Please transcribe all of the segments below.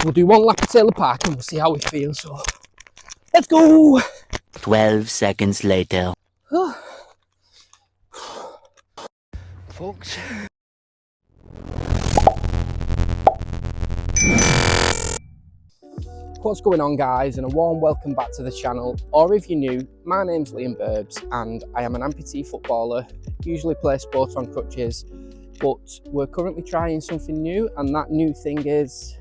we'll do one lap of Taylor Park and we'll see how we feel. So let's go. 12 seconds later. Folks. What's going on, guys, and a warm welcome back to the channel. Or if you're new, my name's Liam Burbs and I am an amputee footballer, usually play sport on crutches, but we're currently trying something new, and that new thing is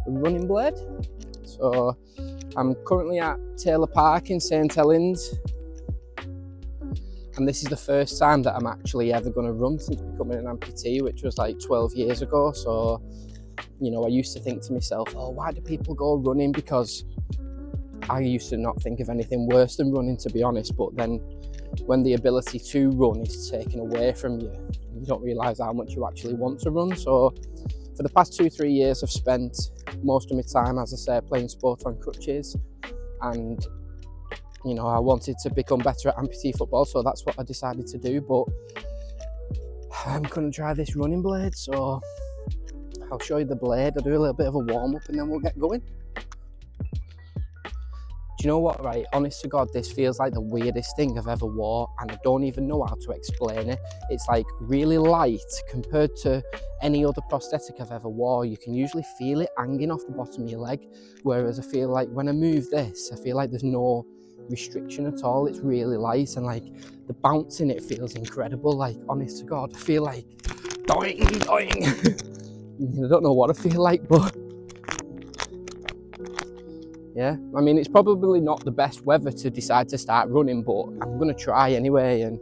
a running blade. So I'm currently at Taylor Park in St Helens, and this is the first time that I'm actually ever going to run since becoming an amputee, which was like 12 years ago. So, you know, I used to think to myself, oh, why do people go running? Because I used to not think of anything worse than running, to be honest. But then when the ability to run is taken away from you, you don't realise how much you actually want to run. So for the past 2-3 years, I've spent most of my time, as I say, playing sport on crutches. And, you know, I wanted to become better at amputee football, so that's what I decided to do. But I'm going to try this running blade, so I'll show you the blade. I'll do a little bit of a warm-up and then we'll get going. Do you know what, right? Honest to God, this feels like the weirdest thing I've ever wore, and I don't even know how to explain it. It's like really light compared to any other prosthetic I've ever wore. You can usually feel it hanging off the bottom of your leg, whereas I feel like when I move this, I feel like there's no restriction at all. It's really light, and like the bounce in it feels incredible. Like, honest to God, I feel like doing. I don't know what I feel like, but yeah, I mean, it's probably not the best weather to decide to start running, but I'm gonna try anyway, and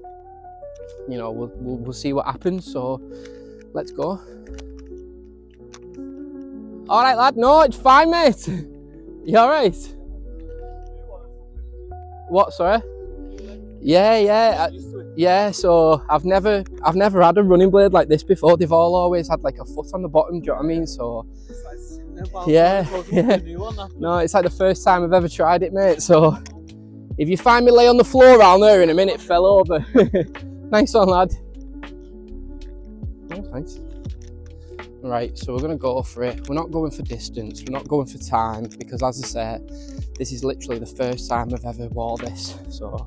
you know, we'll see what happens. So let's go. All right, lad. No, it's fine, mate. You all right? What? Sorry. Yeah. So I've never had a running blade like this before. They've all always had like a foot on the bottom. Do you know what I mean? So yeah. No, it's like the first time I've ever tried it, mate. So if you find me lay on the floor around there in a minute, fell over. Nice one, lad. Oh, thanks. Right, so we're gonna go for it. We're not going for distance. We're not going for time, because as I said, this is literally the first time I've ever wore this. So,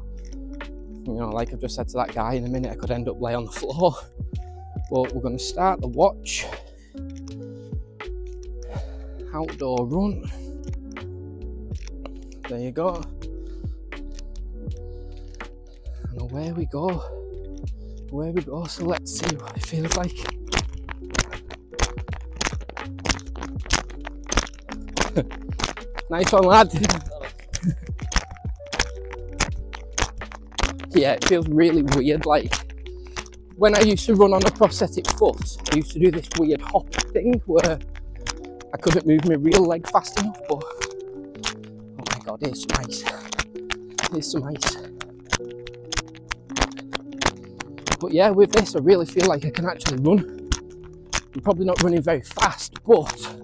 you know, like I've just said to that guy, in a minute I could end up lay on the floor. But we're gonna start the watch. Outdoor run. There you go. And away we go. Away we go. So let's see what it feels like. Nice one, lad. Yeah, it feels really weird. Like when I used to run on a prosthetic foot, I used to do this weird hop thing where I couldn't move my real leg fast enough, but oh my God, here's some ice. Here's some ice. But yeah, with this, I really feel like I can actually run. I'm probably not running very fast, but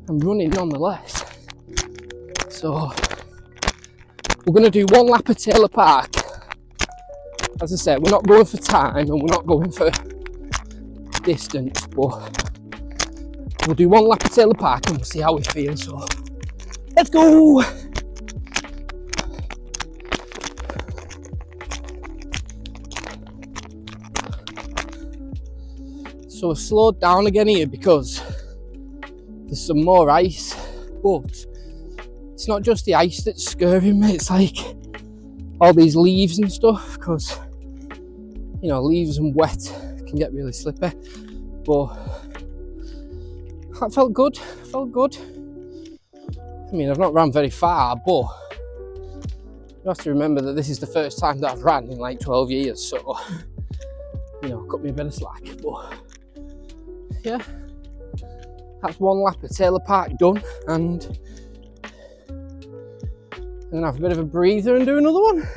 I'm running nonetheless. So we're going to do one lap of Taylor Park. As I said, we're not going for time and we're not going for distance, but we'll do one lap of Taylor Park and we'll see how we feel. So let's go. So I've slowed down again here because there's some more ice, but it's not just the ice that's scaring me, it's like all these leaves and stuff, because you know, leaves and wet can get really slippy. But that felt good. I mean, I've not ran very far, but you have to remember that this is the first time that I've ran in like 12 years, so you know, cut me a bit of slack. But yeah, that's one lap of Taylor Park done, and I'm gonna have a bit of a breather and do another one.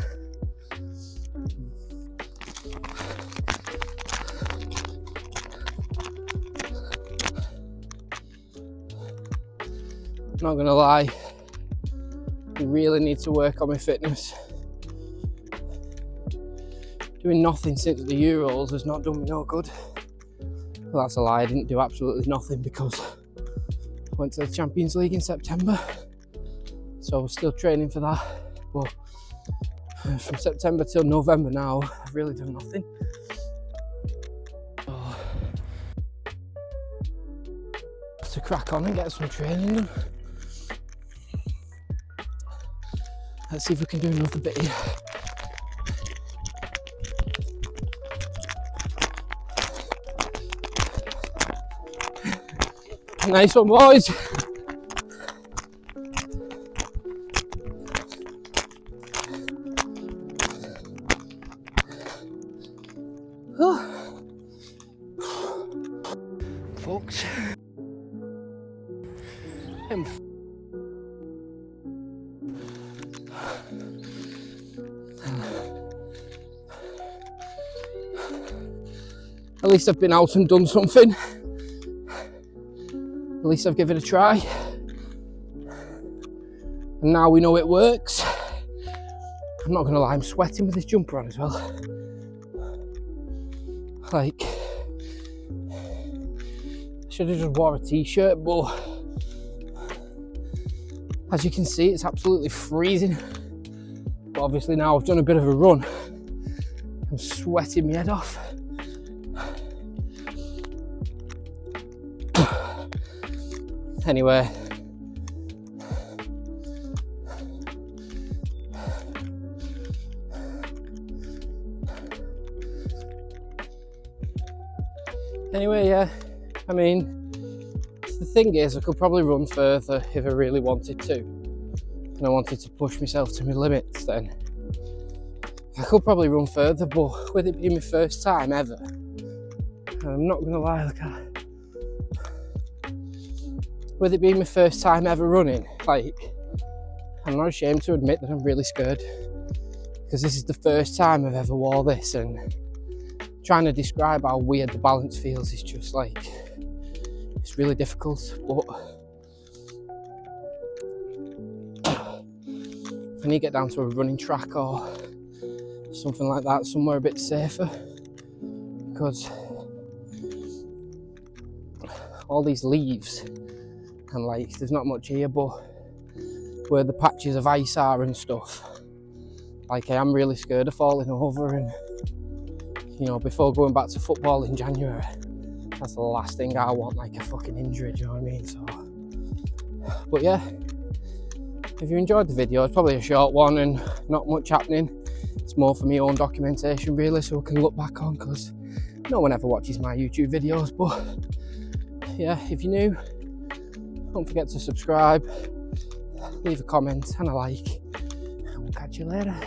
Not gonna lie, I really need to work on my fitness. Doing nothing since the Euros has not done me no good. Well, that's a lie, I didn't do absolutely nothing, because Went to the Champions League in September, so we're still training for that. But from September till November now, I've really done nothing. To crack on and get some training done. Let's see if we can do another bit here. Nice one, boys. Folks. At least I've been out and done something. At least I've given it a try. And now we know it works. I'm not gonna lie, I'm sweating with this jumper on as well. Like, I should have just wore a t-shirt, but as you can see, it's absolutely freezing. But obviously now I've done a bit of a run, I'm sweating my head off. Anyway, yeah, I mean, the thing is, I could probably run further if I really wanted to, and I wanted to push myself to my limits, then I could probably run further. But with it being my first time ever, and I'm not gonna lie, with it being my first time ever running, like, I'm not ashamed to admit that I'm really scared, because this is the first time I've ever wore this, and trying to describe how weird the balance feels is just like, it's really difficult. But I need to get down to a running track or something like that, somewhere a bit safer, because all these leaves, and like, there's not much here, but where the patches of ice are and stuff, like, I am really scared of falling over. And you know, before going back to football in January, that's the last thing I want, like a fucking injury, do you know what I mean? So, but yeah, if you enjoyed the video, it's probably a short one and not much happening. It's more for my own documentation really, so I can look back on, because no one ever watches my YouTube videos. But yeah, if you're new, don't forget to subscribe, leave a comment and a like, and we'll catch you later.